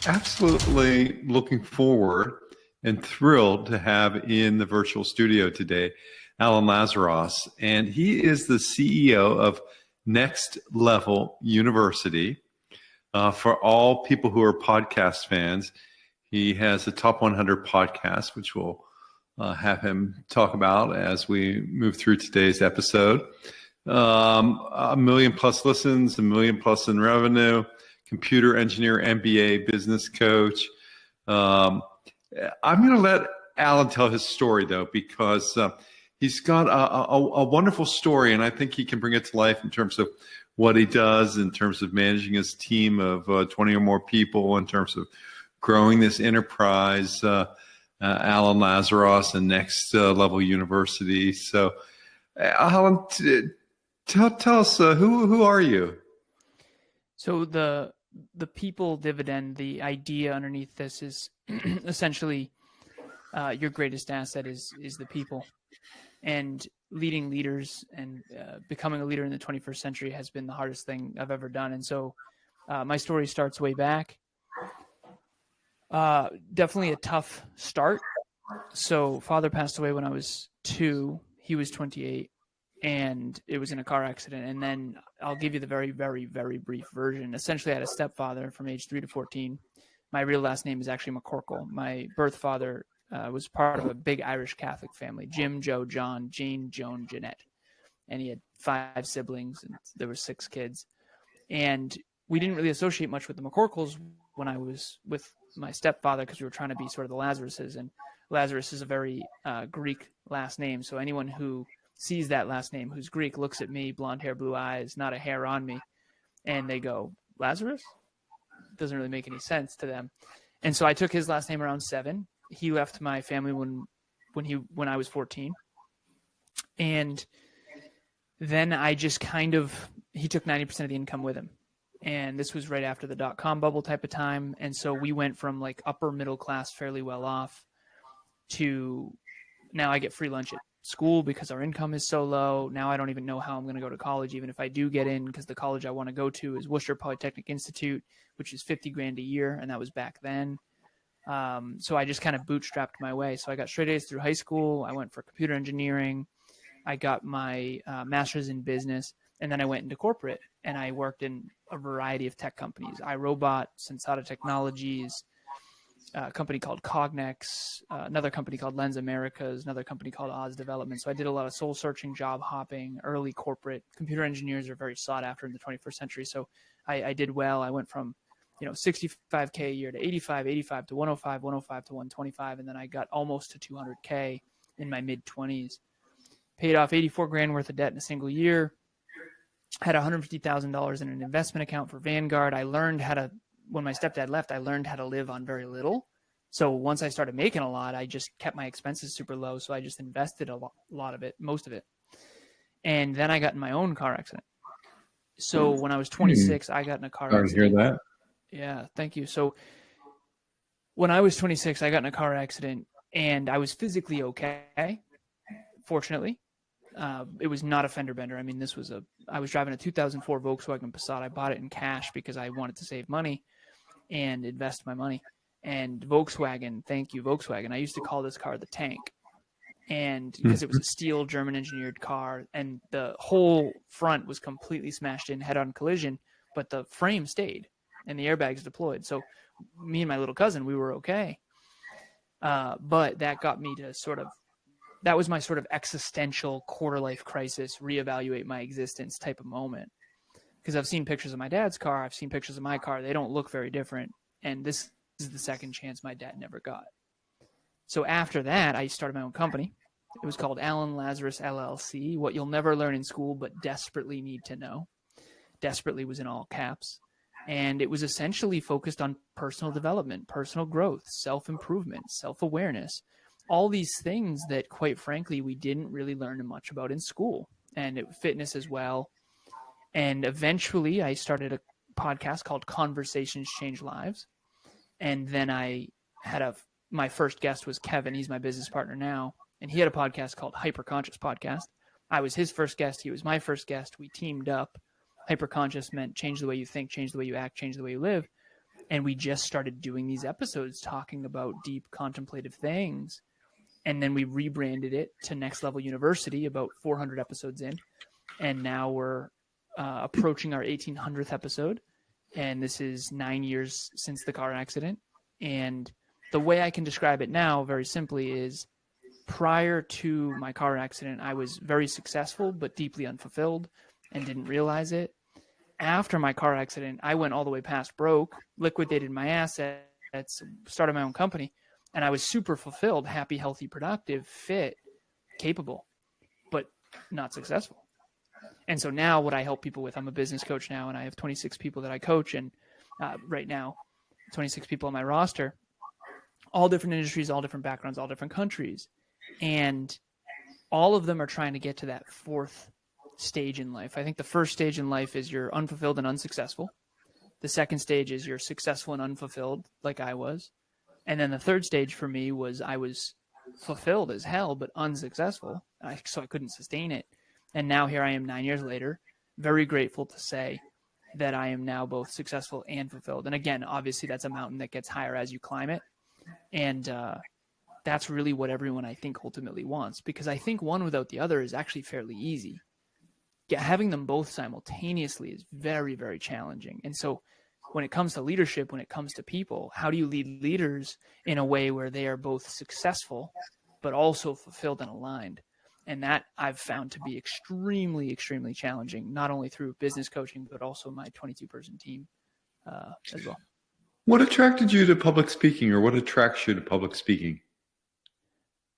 absolutely looking forward and thrilled to have in the virtual studio today Alan Lazaros, and he is the CEO of Next Level University. For all people who are podcast fans, he has a top 100 podcast, which we'll have him talk about as we move through today's episode. 1 million plus listens, 1 million plus in revenue, computer engineer, MBA, business coach. I'm going to let Alan tell his story, though, because he's got a wonderful story, and I think he can bring it to life in terms of what he does, in terms of managing his team of 20 or more people, in terms of growing this enterprise, Alan Lazaros and Next Level University. So, Alan, tell us, who are you? So the people dividend, the idea underneath this is essentially your greatest asset is the people. And leading leaders and becoming a leader in the 21st century has been the hardest thing I've ever done. And so my story starts way back. Definitely a tough start. So father passed away when I was 2. He was 28, and it was in a car accident. And then I'll give you the very, very, very brief version. Essentially, I had a stepfather from age 3 to 14. My real last name is actually McCorkle. My birth father was part of a big Irish Catholic family: Jim, Joe, John, Jane, Joan, Jeanette. And he had 5 siblings, and there were 6 kids. And we didn't really associate much with the McCorkles when I was with my stepfather, because we were trying to be sort of the Lazaruses. And Lazarus is a very Greek last name. So anyone who sees that last name who's Greek looks at me, blonde hair, blue eyes, not a hair on me, and they go, Lazarus? Doesn't really make any sense to them. And so I took his last name around 7. He left my family when I was 14. And then I just he took 90% of the income with him. And this was right after the dot-com bubble type of time. And so we went from like upper middle class, fairly well off, to now I get free lunch at school because our income is so low. Now I don't even know how I'm going to go to college, even if I do get in, because the college I want to go to is Worcester Polytechnic Institute, which is $50,000 a year. And that was back then. So I just kind of bootstrapped my way. So I got straight A's through high school. I went for computer engineering. I got my master's in business, and then I went into corporate, and I worked in a variety of tech companies: iRobot, Sensata Technologies, a company called Cognex, another company called Lens Americas, another company called Oz Development. So I did a lot of soul searching, job hopping, early corporate. Computer engineers are very sought after in the 21st century. So I did well. I went from $65K a year to 85 to 105, 105 to 125. And then I got almost to 200K in my mid 20s, paid off 84 grand worth of debt in a single year, had $150,000 in an investment account for Vanguard. I learned when my stepdad left, I learned how to live on very little. So once I started making a lot, I just kept my expenses super low. So I just invested a lot of it, most of it. And then I got in my own car accident. So when I was 26, I got in a car accident. Sorry to hear that. Yeah, thank you. So when I was 26, I got in a car accident, and I was physically okay, fortunately. It was not a fender bender. I mean, I was driving a 2004 Volkswagen Passat. I bought it in cash because I wanted to save money and invest my money. And Volkswagen, thank you, Volkswagen. I used to call this car the Tank. And because it was a steel German engineered car, and the whole front was completely smashed in head-on collision, but the frame stayed and the airbags deployed. So me and my little cousin, we were okay. But that got me to that was my sort of existential quarter life crisis, reevaluate my existence type of moment. Because I've seen pictures of my dad's car. I've seen pictures of my car. They don't look very different. And this is the second chance my dad never got. So after that, I started my own company. It was called Alan Lazarus LLC, what you'll never learn in school, but desperately need to know. Desperately was in all caps. And it was essentially focused on personal development, personal growth, self-improvement, self-awareness, all these things that, quite frankly, we didn't really learn much about in school, and fitness as well. And eventually I started a podcast called Conversations Change Lives. And then I had my first guest was Kevin. He's my business partner now. And he had a podcast called Hyperconscious Podcast. I was his first guest. He was my first guest. We teamed up. Hyperconscious meant change the way you think, change the way you act, change the way you live. And we just started doing these episodes talking about deep contemplative things. And then we rebranded it to Next Level University about 400 episodes in. And now we're approaching our 1800th episode. And this is 9 years since the car accident. And the way I can describe it now, very simply, is prior to my car accident, I was very successful, but deeply unfulfilled and didn't realize it. After my car accident, I went all the way past broke, liquidated my assets, started my own company, and I was super fulfilled, happy, healthy, productive, fit, capable, but not successful. And so now what I help people with, I'm a business coach now, and I have 26 people that I coach, and right now, 26 people on my roster, all different industries, all different backgrounds, all different countries. And all of them are trying to get to that fourth stage in life. I think the first stage in life is you're unfulfilled and unsuccessful. The second stage is you're successful and unfulfilled, like I was. And then the third stage for me was I was fulfilled as hell, but unsuccessful. So I couldn't sustain it. And now here I am 9 years later, very grateful to say that I am now both successful and fulfilled. And again, obviously that's a mountain that gets higher as you climb it. And that's really what everyone, I think, ultimately wants, because I think one without the other is actually fairly easy. Having them both simultaneously is very, very challenging. And so when it comes to leadership, when it comes to people, how do you lead leaders in a way where they are both successful, but also fulfilled and aligned? And that I've found to be extremely, extremely challenging, not only through business coaching, but also my 22-person team as well. What attracted you to public speaking, or what attracts you to public speaking?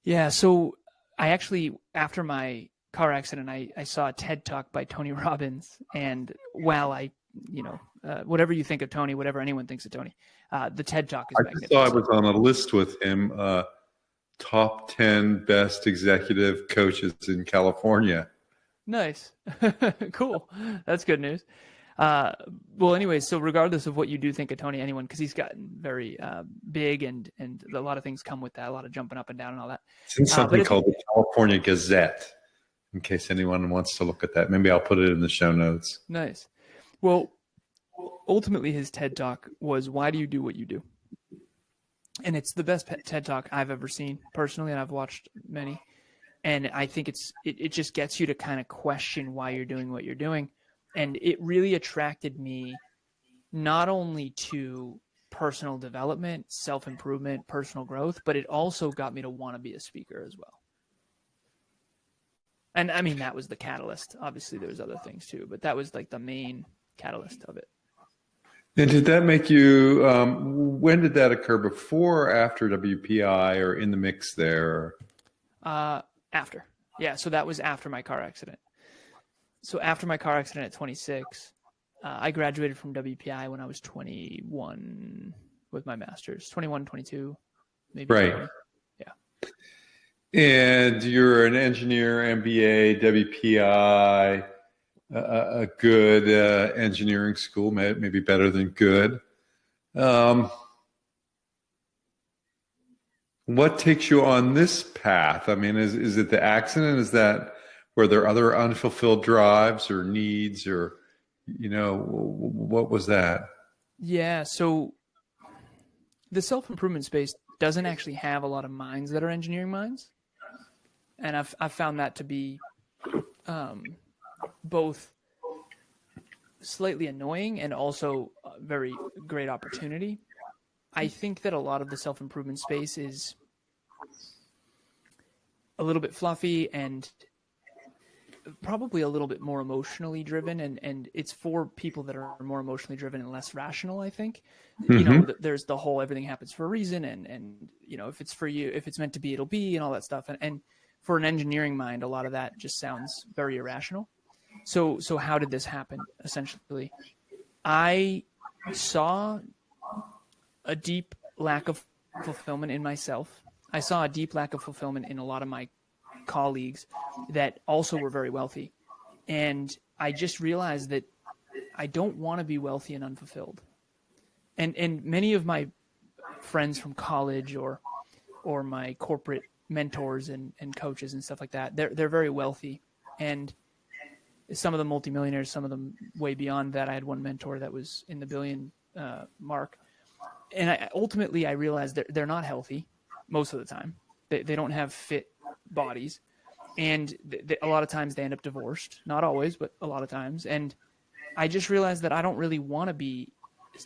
Yeah, so I actually, after my car accident, I saw a TED Talk by Tony Robbins. And while whatever you think of Tony, whatever anyone thinks of Tony, the TED Talk is magnificent. I saw I was on a list with him, top 10 best executive coaches in California. Nice. Cool. That's good news. Well, anyways, so regardless of what you do think of Tony, anyone, because he's gotten very big and a lot of things come with that, a lot of jumping up and down and all that. It's in something called the California Gazette, in case anyone wants to look at that. Maybe I'll put it in the show notes. Nice. Well, ultimately his TED Talk was, why do you do what you do? And it's the best TED Talk I've ever seen personally, and I've watched many. And I think it just gets you to kind of question why you're doing what you're doing. And it really attracted me not only to personal development, self-improvement, personal growth, but it also got me to want to be a speaker as well. And I mean, that was the catalyst. Obviously, there was other things too, but that was like the main catalyst of it. And did that make you, when did that occur? Before or after WPI, or in the mix there? After. Yeah, so that was after my car accident. So after my car accident at 26, I graduated from WPI when I was 21 with my master's, 21, 22, maybe. Right. 20. Yeah. And you're an engineer, MBA, WPI, a good engineering school, maybe better than good. What takes you on this path? I mean, is it the accident? Is that, were there other unfulfilled drives or needs, or, what was that? Yeah. So the self-improvement space doesn't actually have a lot of minds that are engineering minds. And I've found that to be both slightly annoying and also a very great opportunity. I think that a lot of the self-improvement space is a little bit fluffy and probably a little bit more emotionally driven, and it's for people that are more emotionally driven and less rational, I think. Mm-hmm. There's the whole everything happens for a reason, and if it's for you, if it's meant to be, it'll be, and all that stuff. And for an engineering mind, a lot of that just sounds very irrational. So how did this happen? Essentially, I saw a deep lack of fulfillment in myself. I saw a deep lack of fulfillment in a lot of my colleagues that also were very wealthy. And I just realized that I don't want to be wealthy and unfulfilled. And many of my friends from college or my corporate mentors and coaches and stuff like that, they're very wealthy. And some of them multimillionaires, some of them way beyond that. I had one mentor that was in the billion mark. ultimately I realized that they're not healthy most of the time. They don't have fit bodies. And a lot of times they end up divorced. Not always, but a lot of times. And I just realized that I don't really want to be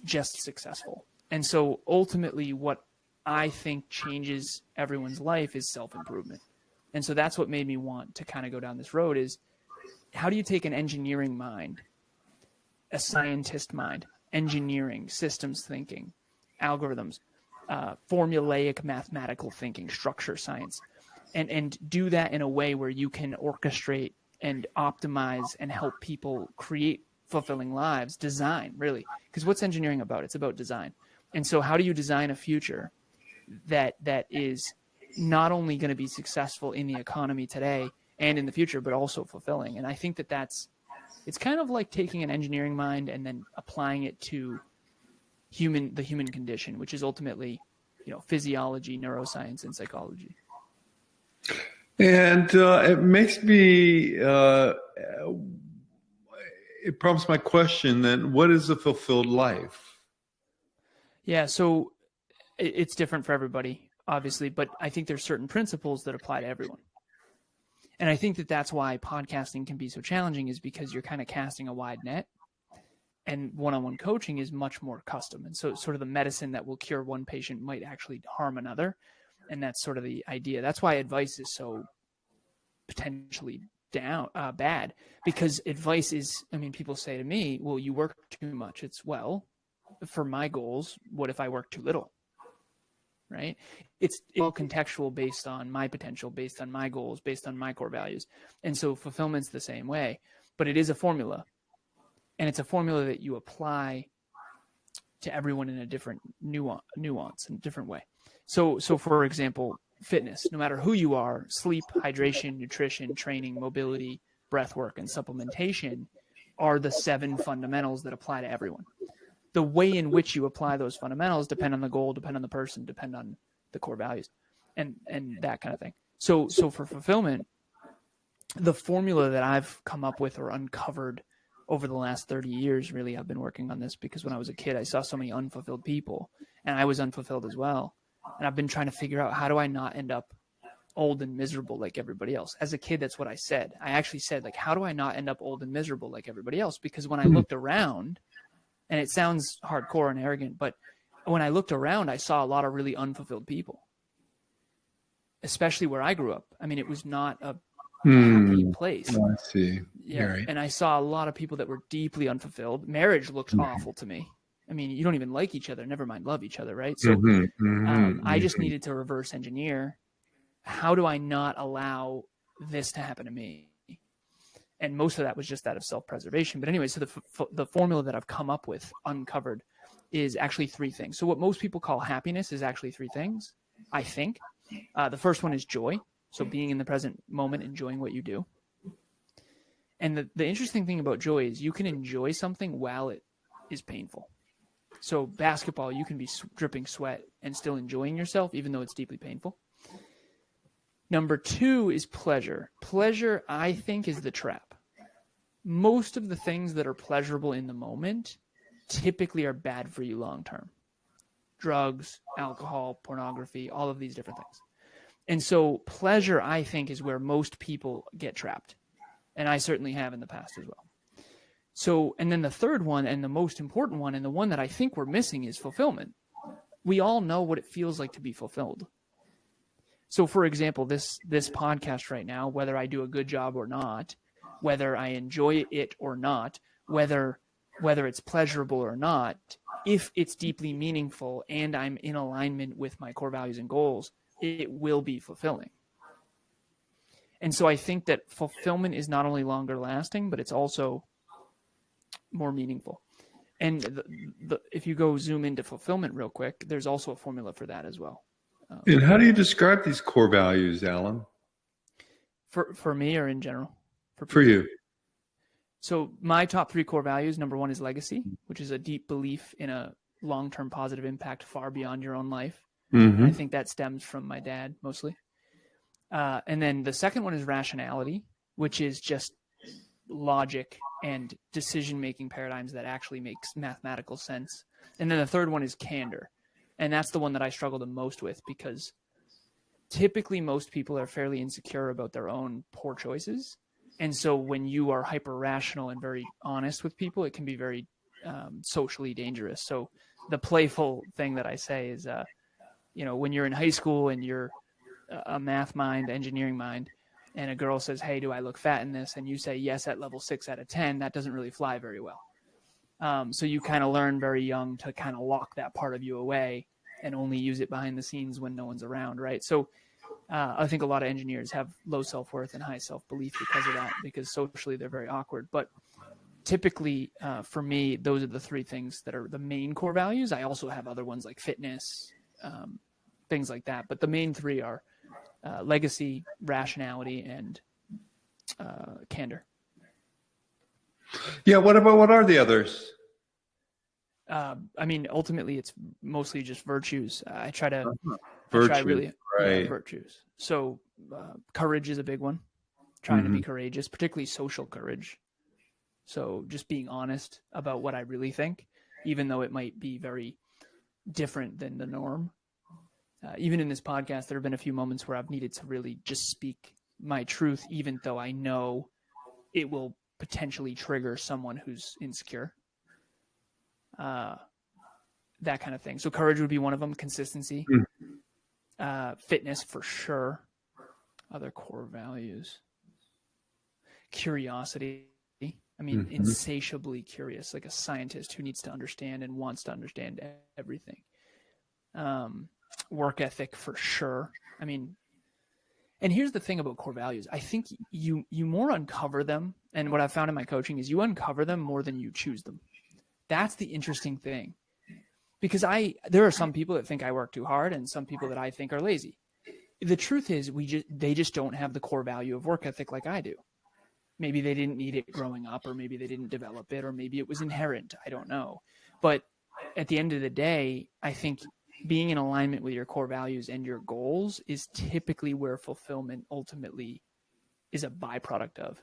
just successful. And so ultimately what I think changes everyone's life is self-improvement. And so that's what made me want to kind of go down this road is, how do you take an engineering mind, a scientist mind, engineering, systems thinking, algorithms, formulaic mathematical thinking, structure science, and do that in a way where you can orchestrate and optimize and help people create fulfilling lives, design, really. Because what's engineering about? It's about design. And so how do you design a future that is not only going to be successful in the economy today and in the future, but also fulfilling? And I think it's kind of like taking an engineering mind and then applying it to the human condition, which is ultimately, physiology, neuroscience, and psychology. And it makes me, it prompts my question then, what is a fulfilled life? Yeah, so it's different for everybody, obviously, but I think there's certain principles that apply to everyone. And I think that's why podcasting can be so challenging, is because you're kind of casting a wide net, and one-on-one coaching is much more custom. And so sort of the medicine that will cure one patient might actually harm another. And that's sort of the idea. That's why advice is so potentially bad, because advice is, people say to me, well, you work too much. It's, well, for my goals, what if I work too little? Right? It's all contextual, based on my potential, based on my goals, based on my core values. And so fulfillment's the same way, but it is a formula, and it's a formula that you apply to everyone in a different nuance in a different way. So for example, fitness, no matter who you are, sleep, hydration, nutrition, training, mobility, breath work, and supplementation are the 7 fundamentals that apply to everyone. The way in which you apply those fundamentals depend on the goal, depend on the person, depend on the core values, and that kind of thing. So for fulfillment, the formula that I've come up with or uncovered over the last 30 years, really, I've been working on this because when I was a kid, I saw so many unfulfilled people, and I was unfulfilled as well. And I've been trying to figure out, how do I not end up old and miserable like everybody else? As a kid, that's what I said. I actually said, how do I not end up old and miserable like everybody else? Because when I looked around, and it sounds hardcore and arrogant, but when I looked around, I saw a lot of really unfulfilled people, especially where I grew up. It was not a happy place. I see. Yeah. Right. And I saw a lot of people that were deeply unfulfilled. Marriage looked awful to me. You don't even like each other, never mind love each other, right? So I just needed to reverse engineer. How do I not allow this to happen to me? And most of that was just out of self-preservation. But anyway, so the formula that I've come up with, uncovered, is actually 3 things. So what most people call happiness is actually 3 things, I think. The first one is joy. So being in the present moment, enjoying what you do. And the interesting thing about joy is you can enjoy something while it is painful. So basketball, you can be dripping sweat and still enjoying yourself, even though it's deeply painful. Number 2 is pleasure. Pleasure, I think, is the trap. Most of the things that are pleasurable in the moment typically are bad for you long term. Drugs, alcohol, pornography, all of these different things. And so pleasure, I think, is where most people get trapped. And I certainly have in the past as well. So, and then the third one, and the most important one, and the one that I think we're missing, is fulfillment. We all know what it feels like to be fulfilled. So, for example, this podcast right now, whether I do a good job or not, whether I enjoy it or not, whether it's pleasurable or not, if it's deeply meaningful and I'm in alignment with my core values and goals, it will be fulfilling. And so I think that fulfillment is not only longer lasting, but it's also more meaningful. And if you go zoom into fulfillment real quick, there's also a formula for that as well. And how do you describe these core values, Alan? For me, or in general? For you. So my top 3 core values, number 1 is legacy, which is a deep belief in a long-term positive impact far beyond your own life. I think that stems from my dad mostly. And then the second one is rationality, which is just logic and decision-making paradigms that actually makes mathematical sense. And then the third one is candor, And that's the one that I struggle the most with, because typically most people are fairly insecure about their own poor choices. And so when you are hyper rational and very honest with people, it can be very socially dangerous. So the playful thing that I say is, when you're in high school and you're a math mind, engineering mind, and a girl says, "Hey, do I look fat in this?" and you say yes at level 6 out of 10, that doesn't really fly very well. So you kind of learn very young to kind of lock that part of you away and only use it behind the scenes when no one's around, right? So I think a lot of engineers have low self-worth and high self-belief because of that, because socially they're very awkward. But typically, for me, those are the three things that are the main core values. I also have other ones like fitness, things like that. But the main three are legacy, rationality, and candor. Yeah. What are the others? Ultimately, it's mostly just virtues. I try Virtues. Right. Virtues. So courage is a big one. Trying to be courageous, particularly social courage. So just being honest about what I really think, even though it might be very different than the norm. Even in this podcast, there have been a few moments where I've needed to really just speak my truth, even though I know it will potentially trigger someone who's insecure. That kind of thing. So courage would be one of them. Consistency, fitness for sure. Other core values, curiosity. Insatiably curious, like a scientist who needs to understand and wants to understand everything. Work ethic for sure. And here's the thing about core values. I think you more uncover them, and what I've found in my coaching is you uncover them more than you choose them. That's the interesting thing, because there are some people that think I work too hard and some people that I think are lazy. The truth is they just don't have the core value of work ethic like I do. Maybe they didn't need it growing up, or maybe they didn't develop it, or maybe it was inherent. I don't know. But at the end of the day, I think being in alignment with your core values and your goals is typically where fulfillment ultimately is a byproduct of.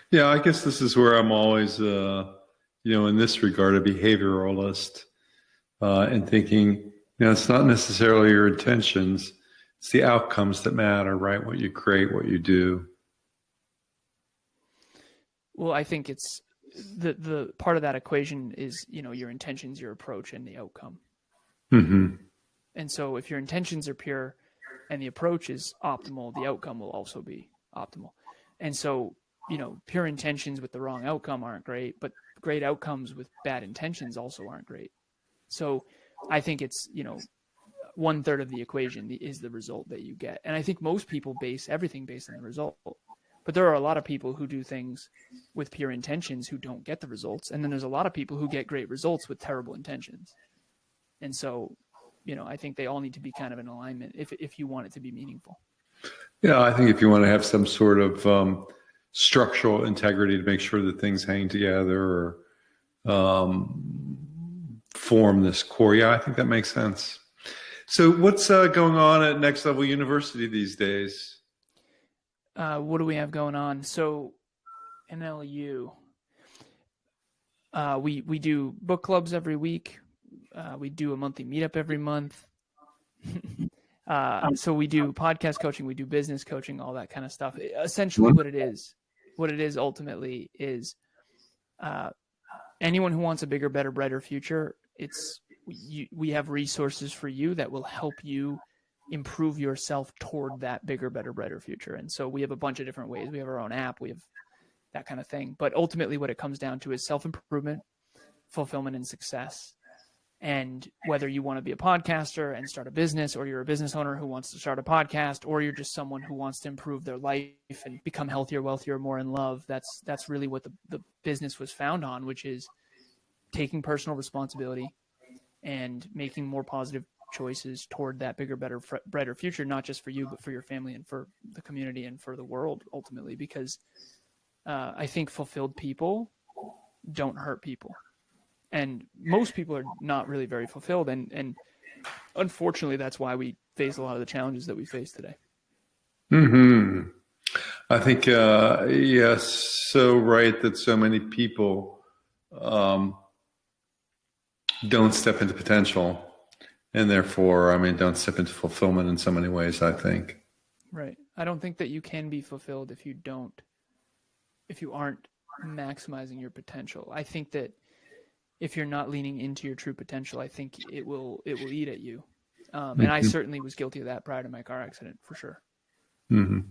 Yeah, I guess this is where I'm always, in this regard, a behavioralist, and thinking, it's not necessarily your intentions. It's the outcomes that matter, right? What you create, what you do. Well, I think it's the part of that equation is, your intentions, your approach, and the outcome. Mm-hmm. And so if your intentions are pure and the approach is optimal, the outcome will also be optimal. And so, pure intentions with the wrong outcome aren't great, but great outcomes with bad intentions also aren't great. So I think it's, 1/3 of the equation is the result that you get. And I think most people base everything based on the result. But there are a lot of people who do things with pure intentions who don't get the results. And then there's a lot of people who get great results with terrible intentions. And so, I think they all need to be kind of in alignment if you want it to be meaningful. Yeah, I think if you want to have some sort of structural integrity to make sure that things hang together or form this core, I think that makes sense. So what's going on at Next Level University these days? What do we have going on? So NLU, we do book clubs every week. We do a monthly meetup every month. So we do podcast coaching, we do business coaching, all that kind of stuff. Essentially what it is ultimately is anyone who wants a bigger, better, brighter future, we have resources for you that will help you improve yourself toward that bigger, better, brighter future. And so we have a bunch of different ways. We have our own app, we have that kind of thing. But ultimately what it comes down to is self-improvement, fulfillment, and success. And whether you want to be a podcaster and start a business, or you're a business owner who wants to start a podcast, or you're just someone who wants to improve their life and become healthier, wealthier, more in love, that's really what the business was found on, which is taking personal responsibility and making more positive choices toward that bigger, better, brighter future, not just for you, but for your family and for the community and for the world ultimately. Because I think fulfilled people don't hurt people. And most people are not really very fulfilled. And unfortunately, that's why we face a lot of the challenges that we face today. Mm-hmm. I think, yes, so right that so many people don't step into potential. And therefore, I mean, don't step into fulfillment in so many ways, I think. Right. I don't think that you can be fulfilled if you aren't maximizing your potential. I think that if you're not leaning into your true potential, I think it will eat at you. And I certainly was guilty of that prior to my car accident, for sure. Mm-hmm.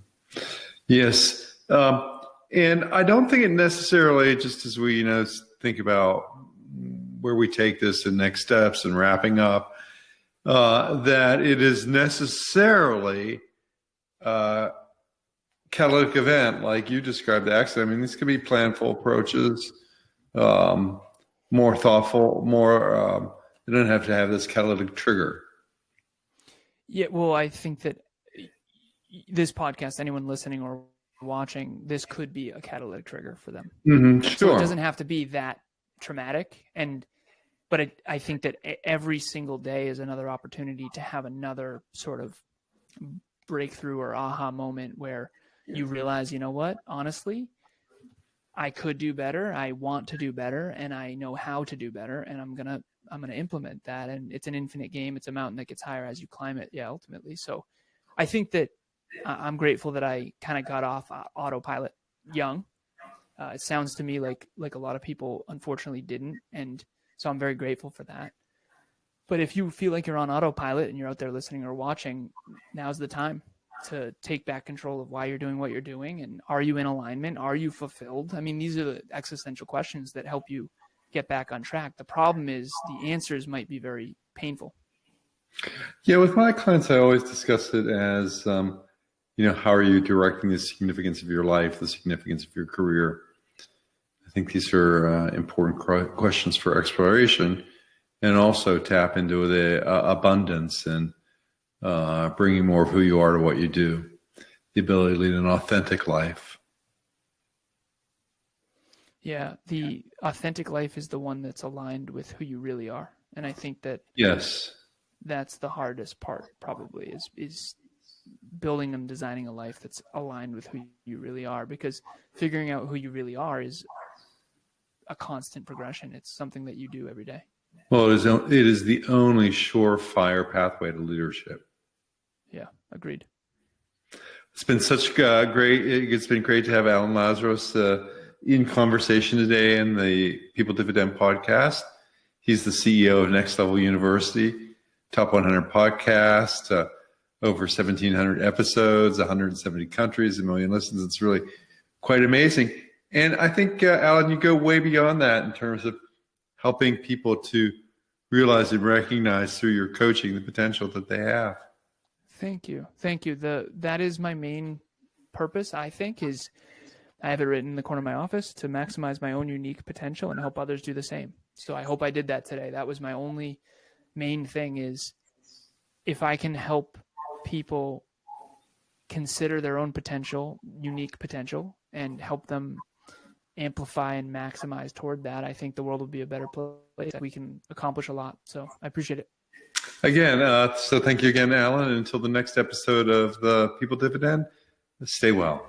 Yes. And I don't think it necessarily, just as we, think about where we take this and next steps and wrapping up, that it is necessarily a catalytic event like you described the accident. I mean, these could be planful approaches, more thoughtful, more, you don't have to have this catalytic trigger. Yeah, well, I think that this podcast, anyone listening or watching, this could be a catalytic trigger for them. Mm-hmm, sure. So it doesn't have to be that traumatic. But I think that every single day is another opportunity to have another sort of breakthrough or aha moment where you realize, you know what, honestly, I could do better. I want to do better, and I know how to do better, and I'm gonna implement that. And it's an infinite game. It's a mountain that gets higher as you climb it. Yeah, ultimately. So I think that I'm grateful that I kind of got off autopilot young. It sounds to me like a lot of people unfortunately didn't, and so I'm very grateful for that. But if you feel like you're on autopilot and you're out there listening or watching, now's the time to take back control of why you're doing what you're doing. And are you in alignment? Are you fulfilled? I mean, these are the existential questions that help you get back on track. The problem is the answers might be very painful. Yeah, with my clients, I always discuss it as, how are you directing the significance of your life, the significance of your career? I think these are important questions for exploration, and also tap into the abundance and bringing more of who you are to what you do, the ability to lead an authentic life. Yeah, the authentic life is the one that's aligned with who you really are. And I think that yes, that's the hardest part probably is building and designing a life that's aligned with who you really are, because figuring out who you really are is a constant progression. It's something that you do every day. Well, it is the only surefire pathway to leadership. Yeah, agreed. It's been such it's been great to have Alan Lazarus in conversation today in the People Dividend podcast. He's the CEO of Next Level University, top 100 podcast, over 1,700 episodes, 170 countries, 1 million listens. It's really quite amazing. And I think, Alan, you go way beyond that in terms of helping people to realize and recognize through your coaching the potential that they have. Thank you. That is my main purpose, I think, is I have it written in the corner of my office to maximize my own unique potential and help others do the same. So I hope I did that today. That was my only main thing, is if I can help people consider their own potential, unique potential, and help them amplify and maximize toward that, I think the world will be a better place. We can accomplish a lot. So I appreciate it. Again, so thank you again, Alan. And until the next episode of the People Dividend, stay well.